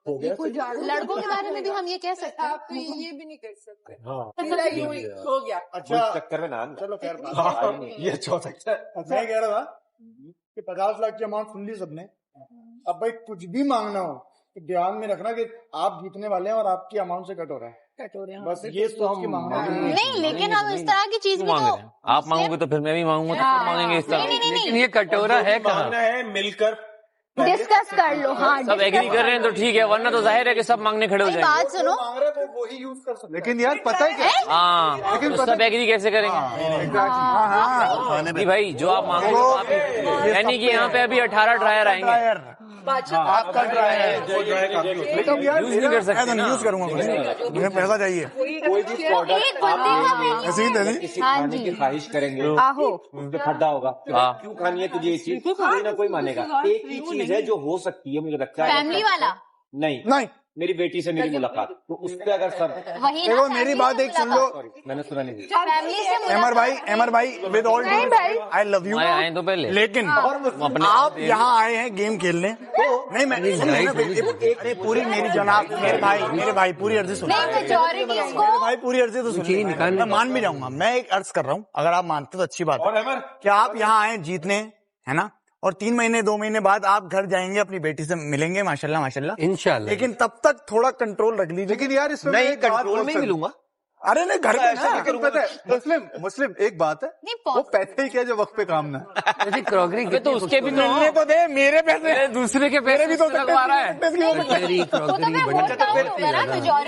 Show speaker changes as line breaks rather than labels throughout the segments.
हो गया।
लड़कों के बारे में भी हम ये कह सकते हैं,
आप तो ये भी नहीं कर सकते।
हो गया। अच्छा चक्कर में ना चलो खैर ये अच्छा हो सकता है। मैं कह रहा था कि 50 लाख की अमाउंट सुन ली सबने, अब भाई कुछ भी मांगना हो तो ध्यान में रखना कि आप जीतने वाले हैं और आपकी अमाउंट से कट हो रहा है, बस ये सोच के मांगना है।
नहीं लेकिन हम इस तरह की चीज भी तो
आप मांगोगे तो फिर मैं भी मांगूंगा, तो सब मांगेंगे इस तरह।
लेकिन ये कटोरा है कहाँ?
है मिलकर
डिस्कस कर लो। हाँ
सब एग्री कर रहे हैं तो ठीक है, वरना तो जाहिर है कि सब मांगने खड़े हो जाएंगे।
बात सुनो,
मांग रहे तो वही यूज कर सकते।
लेकिन यार पता है क्या,
हाँ लेकिन सब एग्री कैसे करेंगे? नहीं भाई जो आप मांगोगे तो आप, यानी कि यहाँ पे अभी 18 ड्रायर आएंगे।
आपका ड्रायर
यूज नहीं कर सकते ना।
यूज करूंगा, मुझे पैसा चाहिए।
कोई भी प्रोडक्ट आप
ऐसे ही दे दी।
किसी खाने की ख्वाहिश करेंगे, उन पे खड्डा होगा, क्यों खानी है तुझे ये चीज, कोई ना कोई मानेगा। एक ही चीज है जो हो सकती है, मुझे लगता है
फैमिली वाला
नहीं, मेरी बेटी से मेरी मुलाकात, तो उस पे अगर सब
वही
देखो मेरी बात एक सुन लो,
मैंने सुना नहीं।
फैमिली से
अमर भाई with all I love you,
आए तो पहले,
लेकिन आप यहाँ आए हैं गेम खेलने, नहीं मैं अरे पूरी मेरी जनाब मेरे भाई पूरी अर्जी सुनो, मेरे भाई पूरी अर्जी तो सुनिए, मैं मान भी जाऊंगा। मैं एक अर्ज कर रहा हूँ, अगर आप मानते तो अच्छी बात है कि आप यहाँ आए जीतने, है ना, और 3 महीने 2 महीने बाद आप घर जाएंगे, अपनी बेटी से मिलेंगे, माशाल्लाह माशाल्लाह
इंशाल्लाह।
लेकिन तब तक थोड़ा कंट्रोल रख लीजिए।
लेकिन यार इसमें
नहीं, कंट्रोल में ही मिलूंगा।
अरे नहीं घर पे
पता है मुस्लिम एक बात है, वो पैसे ही क्या जो वक्त पे काम ना,
क्रॉकरी
तो उसके भी
मिलने को दे, मेरे पैसे
दूसरे के पैसे भी तो लगवा रहा है।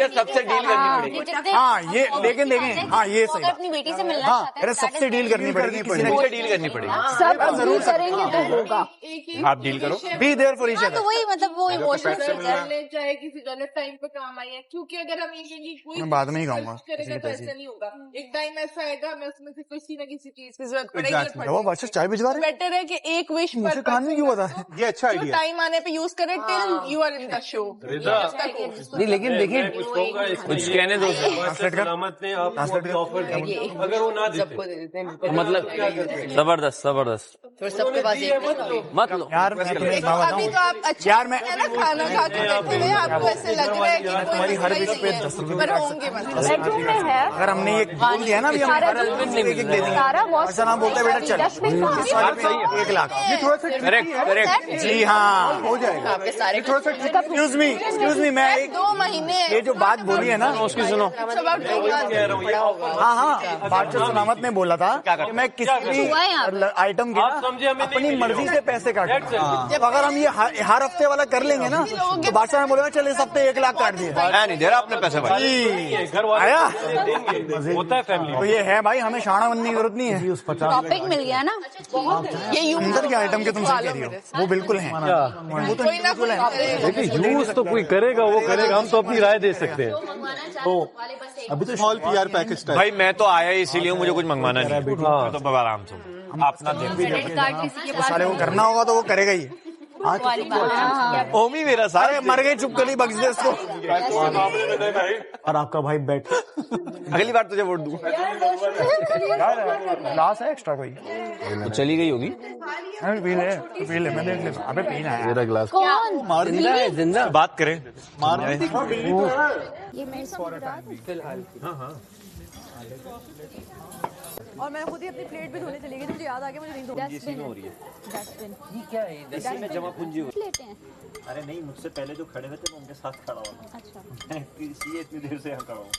सबसे डील करनी पड़ेगी।
हाँ ये लेकिन देखें, हाँ ये सही,
अपनी बेटी से मिलना
हाँ अरे सबसे डील करनी पड़ेगी, किसी ने
सबसे डील करनी पड़ेगी।
सब जरूर करेंगे तो होगा।
आप डील करो,
be there for each other.
तो वही मतलब वो इमोशनल
चाहे किसी गलत टाइम पे काम आई है, क्योंकि अगर हम ये कोई
मैं बाद में ही कहूंगा,
तो ऐसा नहीं होगा। एक टाइम ऐसा आएगा हमें उसमें से किसी न किसी चीज की जरूरत पड़ेगी।
वो अच्छा चाय भिजवा रहे,
बेटर है कि एक विश
मुझे कहानी क्यों बता है,
ये अच्छा आइडिया।
टाइम आने पे यूज करें till you are in the show.
नहीं लेकिन देखिए
कुछ कहने दो,
अगर वो ना दे
मतलब जबरदस्त जबरदस्त
तो सबके पास
मत लो
यार मैं तुम्हें एक बात
अभी तो
बताऊं
आप अच्छे
यार, मैं
खाना खा के बैठे हुए, आपको ऐसे लग रहा है कि
तुम्हारी हर विश पे 10 रुपए
पर होंगे
बेडरूम में है।
अगर हमने ये बोल दिया ना, अभी हम एक दे देंगे, ऐसा ना बोलते बेटा चल इस वाले पे 1 लाख,
ये थोड़ा सा
करेक्ट करेक्ट।
जी हाँ
हो जाएगा।
आपके सारे
थोड़ा सा
एक्सक्यूज मी मैं एक
2 महीने
ये जो बात बोली है ना
उसकी सुनो,
हाँ हाँ बादशाह सलामत ने बोला था कि मैं किसी भी आइटम के ना अपनी मर्जी से पैसे काटूंगा। जब अगर हम ये हर हफ्ते वाला कर लेंगे ना तो बादशाह ने बोला चल इस हफ्ते 1 लाख काट दिए,
नहीं दे रहा अपने पैसे भाई,
आया
होता है फैमिली।
तो ये है भाई, हमें शाना बनने की जरूरत नहीं है।
टॉपिक मिल गया ना,
ये
अंदर के आइटम के तुम सही कह रही हो, वो बिल्कुल है, वो तो
कोई ना कोई
बिल्कुल है।
यूज तो कोई करेगा, वो करेगा, हम तो अपनी राय दे सकते हैं।
तो अभी तो स्मॉल पीआर पैकेज टाइप।
भाई मैं तो आया इसीलिए, मुझे कुछ मंगवाना नहीं, मैं तो आराम से अपना
क्रेडिट कार्ड किसी के
साले को करना होगा तो वो करेगा ही।
ओमी मेरा सारे
मर गए, चुप कर बख्श दे इसको।
और आपका भाई बैठ,
अगली बार तुझे वोट दूंगा।
ग्लास है एक्स्ट्रा कोई?
तो चली गई होगी।
पी ले मैं देख लेता हूं। अबे पीना है
मेरा ग्लास
कौन
मार
जिंदा है, जिंदा
बात करें
मार
ये मेरे साथ
फिलहाल।
और मैं खुद ही अपनी प्लेट भी धोने चली गई, मुझे याद आ गया मुझे नहीं धोना।
डस्टबिन हो रही है, डस्टबिन
ये क्या है?
इसी में जमा पूंजी हो।
लेते हैं।
अरे नहीं, मुझसे पहले जो खड़े हुए थे मैं उनके साथ खड़ा हुआ,
अच्छा
मैं इसलिए इतनी देर से यहाँ खड़ा हूँ।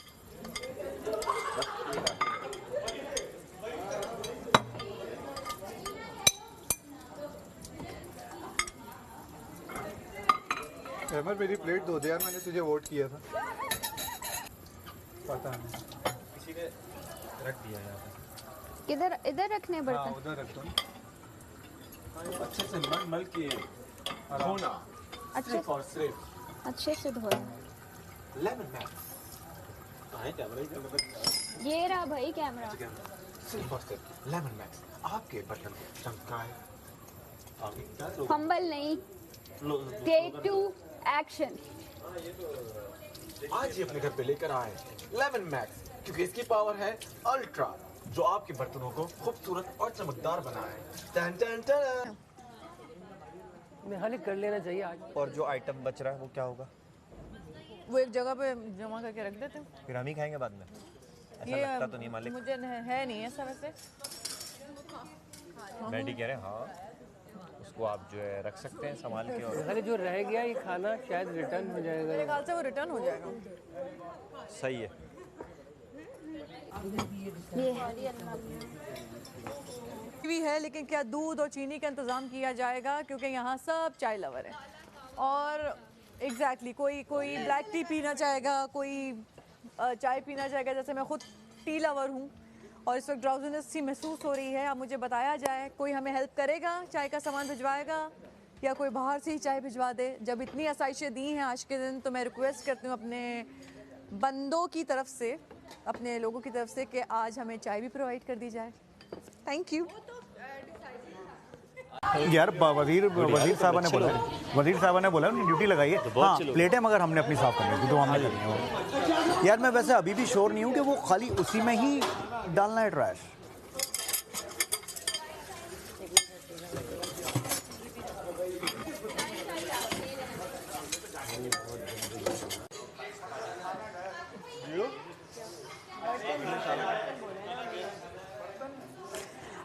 अमर मेरी प्लेट धो दे यार, मैंने तुझे वोट किया था। पता नहीं
किसी ने रख दिया यहाँ पे।
किधर इधर रखने बर्तन?
हाँ उधर रख दो
अच्छे से मल के धोना, सिर्फ और सिर्फ
अच्छे से धोना।
लेमन मैक्स कहाँ है कैमरा?
ये रहा भाई कैमरा।
सिर्फ और सिर्फ लेमन मैक्स आपके बर्तन चमकाए।
फंबल नहीं, टेक 2 एक्शन।
आज ही अपने घर पे लेकर आए लेमन मैक्स, क्योंकि इसकी पावर है अल्ट्रा, जो आपके बर्तनों को खूबसूरत और चमकदार बनाए। टन टन टन।
मेरे ख्याल कर लेना चाहिए आज।
और जो आइटम बच रहा है वो क्या होगा?
वो एक जगह पे जमा करके रख देते हैं।
फिर हम ही खाएंगे बाद में। ऐसा
ये
लगता तो नहीं मालिक।
मुझे है नहीं ऐसा वैसे।
डैडी कह रहे हैं हाँ, उसको आप जो है रख सकते हैं संभाल के। और
अरे जो रह गया ये खाना शायद रिटर्न हो जाएगा।
मेरे ख्याल से वो रिटर्न हो जाएगा।
सही है।
भी है, लेकिन क्या दूध और चीनी का इंतज़ाम किया जाएगा, क्योंकि यहाँ सब चाय लवर है। और एग्जैक्टली कोई ब्लैक टी पीना चाहेगा, कोई चाय पीना चाहेगा। जैसे मैं खुद टी लवर हूँ और इस वक्त ड्राउजीनेस सी महसूस हो रही है। अब मुझे बताया जाए कोई हमें हेल्प करेगा, चाय का सामान भिजवाएगा या कोई बाहर से ही चाय भिजवा दे। जब इतनी आसाइशें दी हैं आज के दिन, तो मैं रिक्वेस्ट करती हूँ अपने बंदों की तरफ से, अपने लोगों की तरफ से, कि आज हमें चाय भी प्रोवाइड कर दी जाए। Thank you.
यार वजीर साहब ने बोला ड्यूटी लगाई है। हाँ, प्लेटें मगर हमने अपनी साफ करनी है, तो हमने करनी है। यार मैं वैसे अभी भी श्योर नहीं हूँ कि वो खाली उसी में ही डालना है ट्रैश।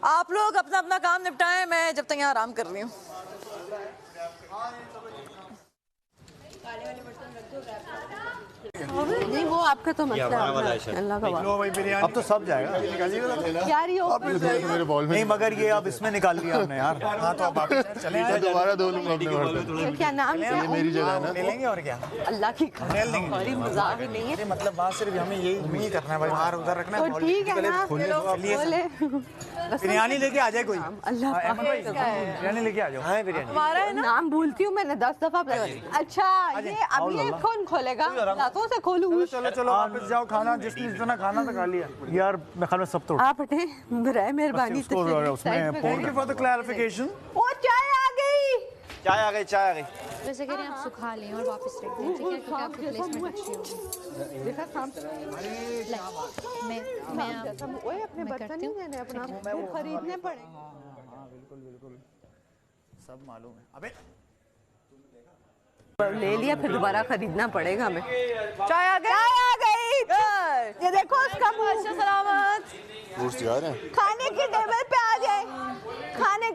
आप लोग अपना अपना काम निपटाएं, मैं जब तक यहाँ आराम कर रही हूँ।
नहीं वो आपका तो मसला है, अल्लाह का वास्ता।
अब तो सब जाएगा
यार ये
मेरे बॉल में
नहीं, मगर ये अब इसमें निकाल लिया हमने यार। हाँ तो अब आप चले
दोबारा धो लूंगा अपने बर्तन।
क्या नाम क्या
मेरी जगह है ना,
ले लेंगे और क्या।
अल्लाह की खैर मजाक नहीं है।
मतलब वहाँ सिर्फ हमें यही करना है भाई, बाहर उधर रखना है।
तो ठीक है ना, बोले
बिरयानी लेके आ जाए कोई।
अल्लाह
बिरयानी लेके आ जाओ। हाँ बिरयानी
हमारा है ना,
नाम भूलती हूँ मैंने 10 दफा। अच्छा ये अब ये कौन खोलेगा? दांतों से खोलूँ?
चलो वापस जाओ, खाना जिसने जितना खाना था खा लिया। यार मैं खाना सब तो
आप हटे, बराए मेहरबानी
उसमें thank you for the clarification.
ओ चाय आ गई।
चाय आ गई, चाय आ गई।
वैसे कह रहे हैं आप सुखा लें और वापस रख दें, ठीक है, क्योंकि आपकी प्लेसमेंट अच्छी होगी।
ओए अपने बर्तन नहीं देने, अपना खरीदने पड़े।
बिल्कुल सब मालूम है। अबे
ले लिया, फिर दोबारा खरीदना पड़ेगा हमें।
चाय आ गई।
ये देखो उसका मुंह।
सलामत।
फ्रूट्स जा रहे हैं।
खाने की टेबल पे आ जाए, खाने